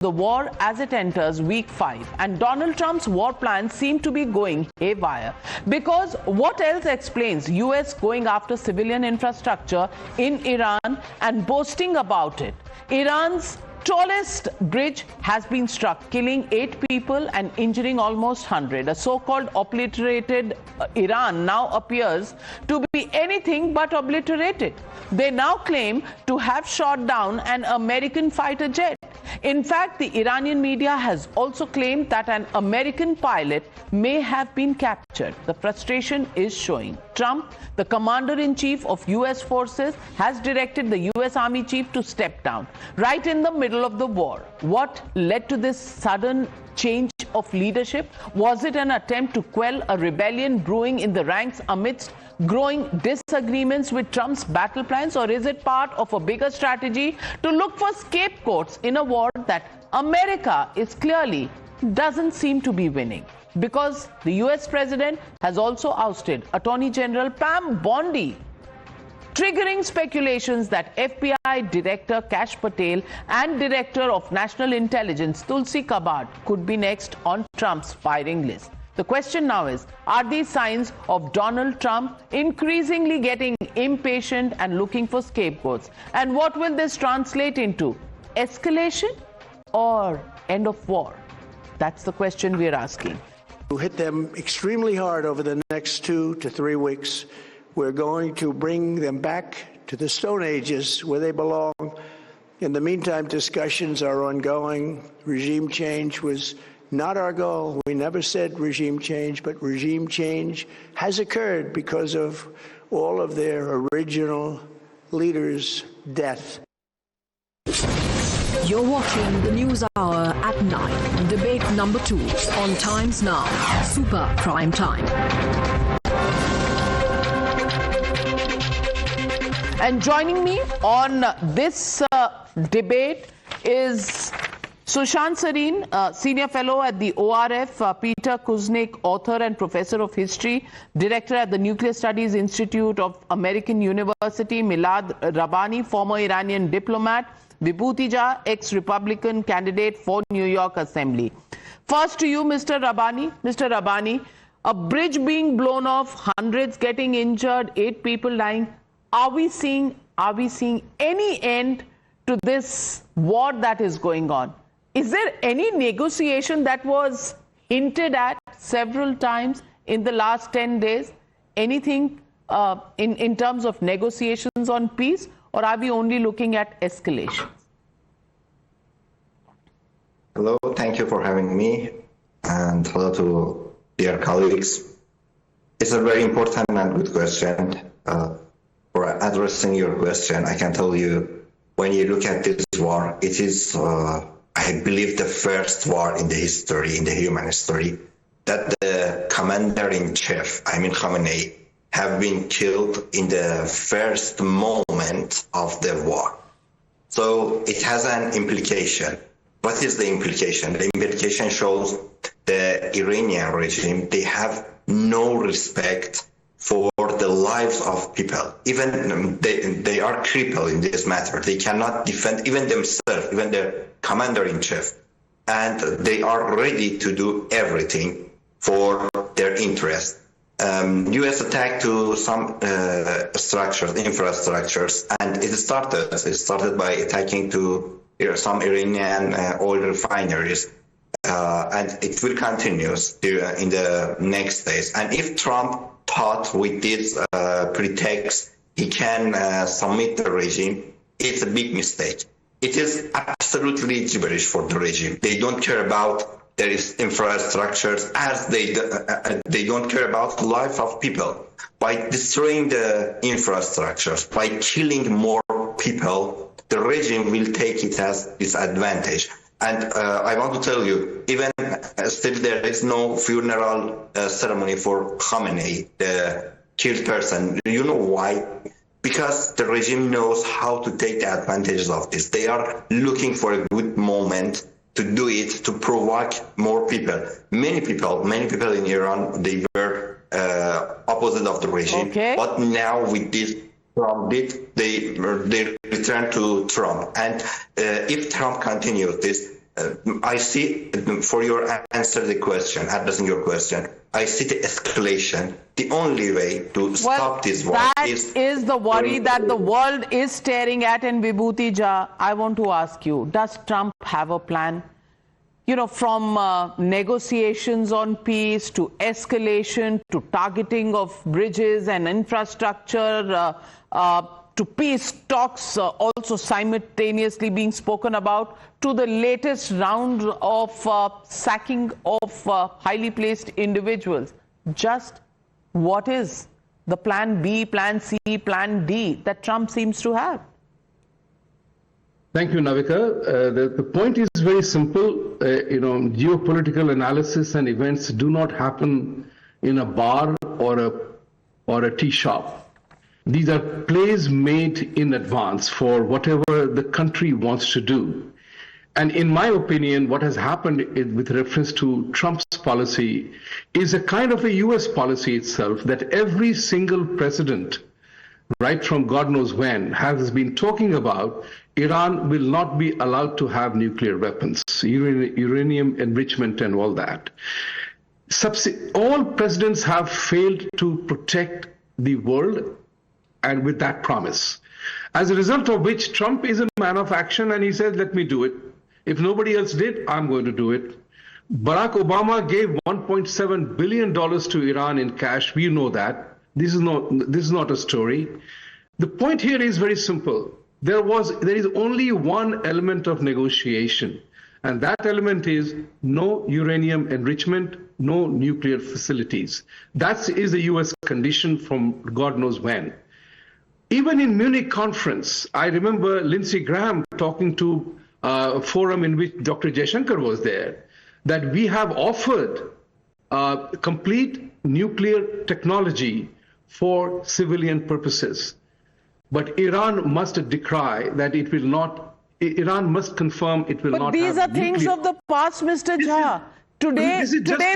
the war as it enters week 5, and Donald Trump's war plans seem to be going haywire. Because what else explains US going after civilian infrastructure in Iran and boasting about it? Iran's tallest bridge has been struck, killing 8 people and injuring almost 100. A so-called obliterated Iran now appears to be anything but obliterated. They now claim to have shot down an American fighter jet. In fact, the Iranian media has also claimed that an American pilot may have been captured. The frustration is showing. Trump, the commander-in-chief of US forces, has directed the US Army chief to step down right in the middle of the war. What led to this sudden change of leadership? Was it an attempt to quell a rebellion brewing in the ranks amidst growing disagreements with Trump's battle plans, or is it part of a bigger strategy to look for scapegoats in a war that America is clearly doesn't seem to be winning? Because the US president has also ousted Attorney General Pam Bondi, triggering speculations that FBI Director Kash Patel and Director of National Intelligence Tulsi Gabbard could be next on Trump's firing list. The question now is, are these signs of Donald Trump increasingly getting impatient and looking for scapegoats? And what will this translate into? Escalation or end of war? That's the question we're asking. To hit them extremely hard over the next 2 to 3 weeks. We're going to bring them back to the Stone Ages where they belong. In the meantime, discussions are ongoing. Regime change was not our goal. We never said regime change, but regime change has occurred because of all of their original leaders' death. You're watching the News Hour at 9, debate number 2 on Times Now, Super Prime Time. And joining me on this debate is Sushant Sareen, Senior Fellow at the ORF, Peter Kuznick, Author and Professor of History, Director at the Nuclear Studies Institute of American University, Milad Rabbani, former Iranian diplomat, Vibhuti Jha, ex-Republican candidate for New York Assembly. First to you, Mr. Rabbani. Mr. Rabbani, a bridge being blown off, hundreds getting injured, 8 people dying. Are we seeing any end to this war that is going on? Is there any negotiation that was hinted at several times in the last 10 days? Anything in terms of negotiations on peace, or are we only looking at escalation? Hello, thank you for having me, and hello to dear colleagues. It's a very important and good question. For addressing your question, I can tell you, when you look at this war, it is, I believe, the first war in the history, in the human history, that the commander-in-chief, I mean Khamenei, have been killed in the first moment of the war. So it has an implication. What is the implication? The implication shows the Iranian regime, they have no respect for the lives of people. Even they are crippled in this matter. They cannot defend even themselves, even their commander-in-chief. And they are ready to do everything for their interest. U.S. attacked to some structures, infrastructures, and it started by attacking to some Iranian oil refineries. And it will continue in the next days. And if Trump thought with this pretext he can submit the regime, it's a big mistake. It is absolutely gibberish for the regime. They don't care about their infrastructures, as they don't care about the life of people. By destroying the infrastructures, by killing more people, the regime will take it as disadvantage. And I want to tell you, even still there is no funeral ceremony for Khamenei, the killed person. You know why? Because the regime knows how to take the advantages of this. They are looking for a good moment to do it, to provoke more people. Many people in Iran, they were opposite of the regime. Okay. But now with this Trump did, they return to Trump. And if Trump continues this, I see, for your answer the question, addressing your question, I see the escalation. The only way to stop this war is the worry that the world is staring at. And Vibhuti Jha, I want to ask you, does Trump have a plan? You know, from negotiations on peace to escalation to targeting of bridges and infrastructure to peace talks also simultaneously being spoken about, to the latest round of sacking of highly placed individuals. Just what is the plan B, plan C, plan D that Trump seems to have? Thank you, Navika. The point is very simple. Geopolitical analysis and events do not happen in a bar or a tea shop. These are plays made in advance for whatever the country wants to do. And in my opinion, what has happened with reference to Trump's policy is a kind of a US policy itself, that every single president, right from God knows when, has been talking about Iran will not be allowed to have nuclear weapons, uranium enrichment and all that. All presidents have failed to protect the world, and with that promise. As a result of which, Trump is a man of action, and he says, let me do it. If nobody else did, I'm going to do it. Barack Obama gave $1.7 billion to Iran in cash. We know that. This is not a story. The point here is very simple. There is only one element of negotiation, and that element is no uranium enrichment, no nuclear facilities. That is a US condition from God knows when. Even in Munich conference, I remember Lindsey Graham talking to a forum in which Dr. Jaishankar was there, that we have offered complete nuclear technology for civilian purposes. But Iran must decry that it will not, Iran must confirm it will not have nuclear. But these are things of the past, Mr. Jha. Today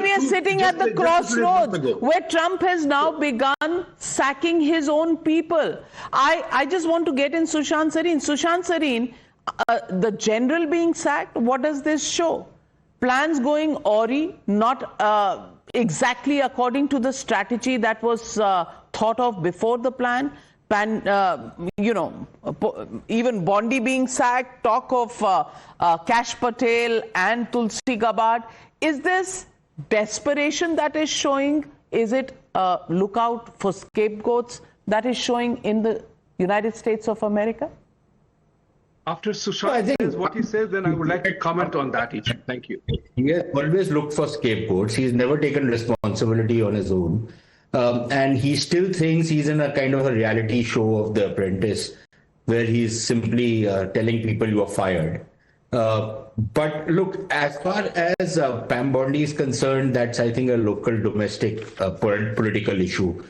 we are sitting at the crossroads where Trump has now begun sacking his own people. I just want to get in Sushant Sareen. Sushant Sareen, the general being sacked, what does this show? Plans going awry, not exactly according to the strategy that was thought of before the plan. Even Bondi being sacked, talk of Kash Patel and Tulsi Gabbard. Is this desperation that is showing? Is it lookout for scapegoats that is showing in the United States of America? After Sushant says what he says, then I would like to comment on that. Thank you. He has always looked for scapegoats. He's never taken responsibility on his own. And he still thinks he's in a kind of a reality show of The Apprentice, where he's simply telling people you are fired. But look, as far as Pam Bondi is concerned, that's, I think, a local domestic political issue.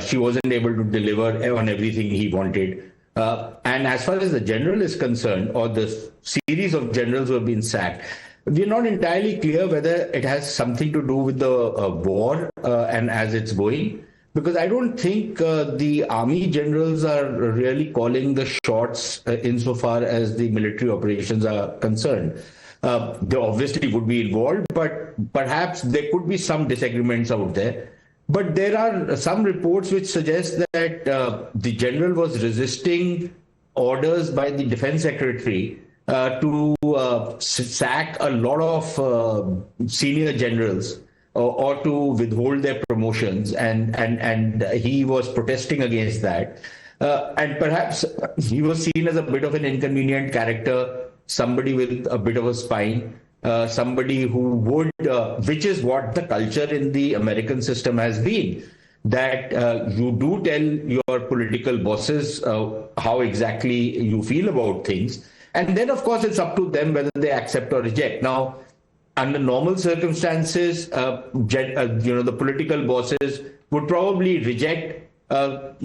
She wasn't able to deliver on everything he wanted. And as far as the general is concerned, or the series of generals who have been sacked, we're not entirely clear whether it has something to do with the war and as it's going, because I don't think the army generals are really calling the shots insofar as the military operations are concerned. They obviously would be involved, but perhaps there could be some disagreements out there. But there are some reports which suggest that the general was resisting orders by the defense secretary to sack a lot of senior generals or to withhold their promotions, and he was protesting against that. And perhaps he was seen as a bit of an inconvenient character, somebody with a bit of a spine, somebody who would, which is what the culture in the American system has been, that you do tell your political bosses how exactly you feel about things. And then, of course, it's up to them whether they accept or reject. Now, under normal circumstances, the political bosses would probably reject a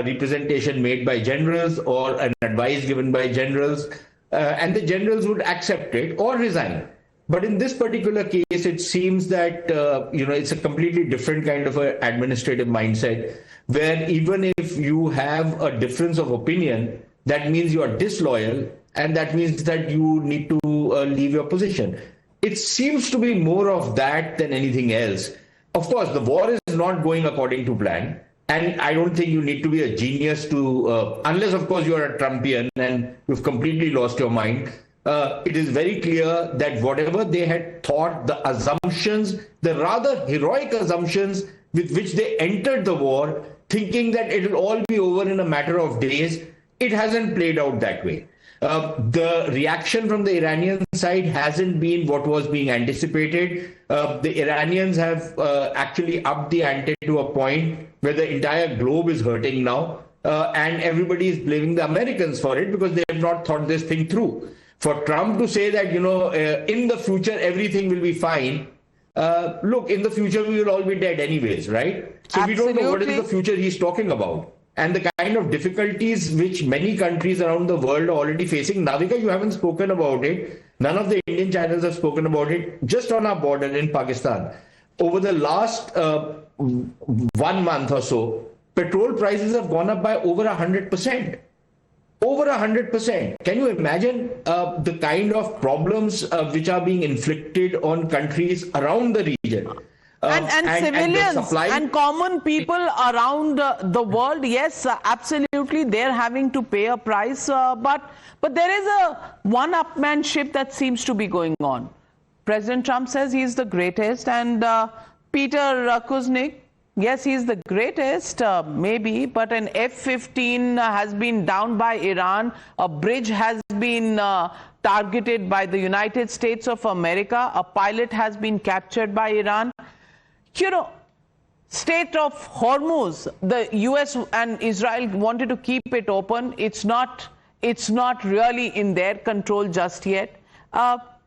representation made by generals or an advice given by generals, and the generals would accept it or resign. But in this particular case, it seems that it's a completely different kind of an administrative mindset, where even if you have a difference of opinion, that means you are disloyal, and that means that you need to leave your position. It seems to be more of that than anything else. Of course, the war is not going according to plan. And I don't think you need to be a genius to, unless, of course, you're a Trumpian and you've completely lost your mind. It is very clear that whatever they had thought, the assumptions, the rather heroic assumptions with which they entered the war, thinking that it will all be over in a matter of days, it hasn't played out that way. The reaction from the Iranian side hasn't been what was being anticipated. The Iranians have actually upped the ante to a point where the entire globe is hurting now, and everybody is blaming the Americans for it because they have not thought this thing through. For Trump to say that, in the future everything will be fine, look, in the future we will all be dead anyways, right? So we don't know what is the future he's talking about. And the kind of difficulties which many countries around the world are already facing. Navika, you haven't spoken about it. None of the Indian channels have spoken about it. Just on our border in Pakistan, over the last 1 month or so, petrol prices have gone up by over 100%. Over 100%. Can you imagine the kind of problems which are being inflicted on countries around the region? And civilians and common people around the world, yes, absolutely, they're having to pay a price. But there is a one-upmanship that seems to be going on. President Trump says he's the greatest, and Peter Kuznick, yes, he's the greatest, maybe, but an F-15 has been downed by Iran. A bridge has been targeted by the United States of America. A pilot has been captured by Iran. State of Hormuz, the US and Israel wanted to keep it open. It's not really in their control just yet.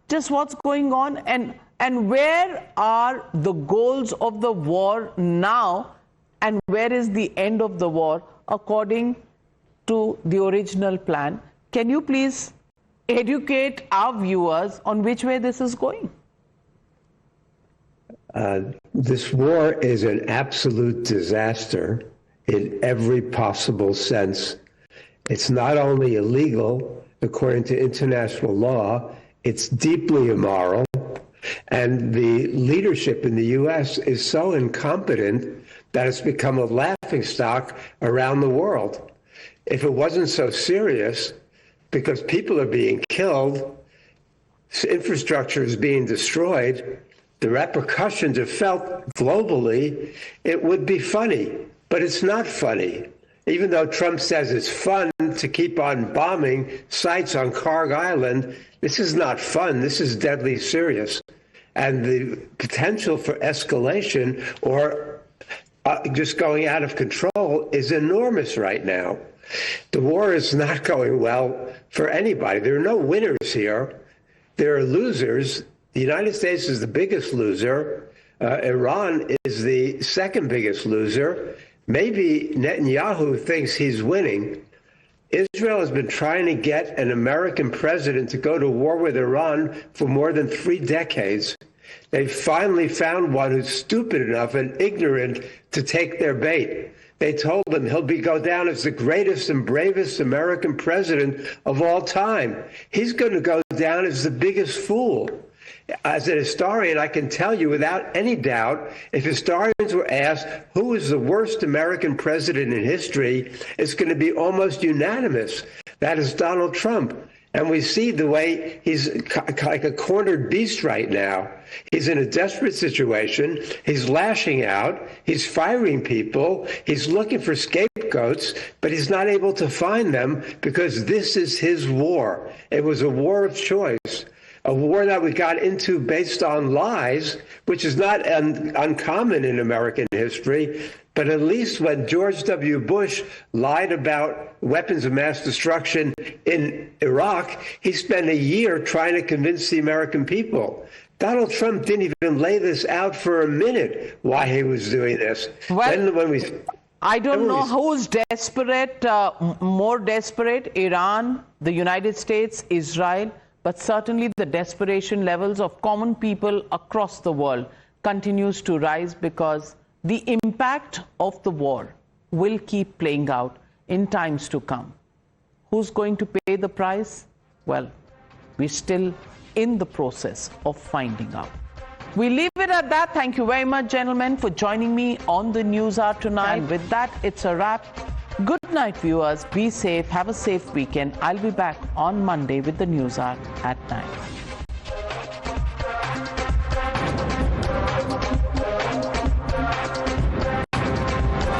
Just what's going on, and where are the goals of the war now, and where is the end of the war according to the original plan? Can you please educate our viewers on which way this is going? This war is an absolute disaster in every possible sense. It's not only illegal, according to international law, it's deeply immoral. And the leadership in the U.S. is so incompetent that it's become a laughingstock around the world. If it wasn't so serious, because people are being killed, infrastructure is being destroyed, the repercussions are felt globally, it would be funny. But it's not funny. Even though Trump says it's fun to keep on bombing sites on Karg Island, this is not fun. This is deadly serious. And the potential for escalation or just going out of control is enormous right now. The war is not going well for anybody. There are no winners here. There are losers. The United States is the biggest loser. Iran is the second biggest loser. Maybe Netanyahu thinks he's winning. Israel has been trying to get an American president to go to war with Iran for more than 3 decades. They finally found one who's stupid enough and ignorant to take their bait. They told him he'll go down as the greatest and bravest American president of all time. He's going to go down as the biggest fool. As a historian, I can tell you without any doubt, if historians were asked who is the worst American president in history, it's going to be almost unanimous. That is Donald Trump. And we see the way he's like a cornered beast right now. He's in a desperate situation. He's lashing out. He's firing people. He's looking for scapegoats, but he's not able to find them because this is his war. It was a war of choice. A war that we got into based on lies, which is not uncommon in American history, but at least when George W. Bush lied about weapons of mass destruction in Iraq, he spent a year trying to convince the American people. Donald Trump didn't even lay this out for a minute, why he was doing this. Well, I don't know who's desperate, more desperate, Iran, the United States, Israel, but certainly the desperation levels of common people across the world continues to rise because the impact of the war will keep playing out in times to come. Who's going to pay the price? Well, we're still in the process of finding out. We leave it at that. Thank you very much, gentlemen, for joining me on the News Hour tonight. And with that, it's a wrap. Good night, viewers. Be safe. Have a safe weekend. I'll be back on Monday with the News Hour at 9.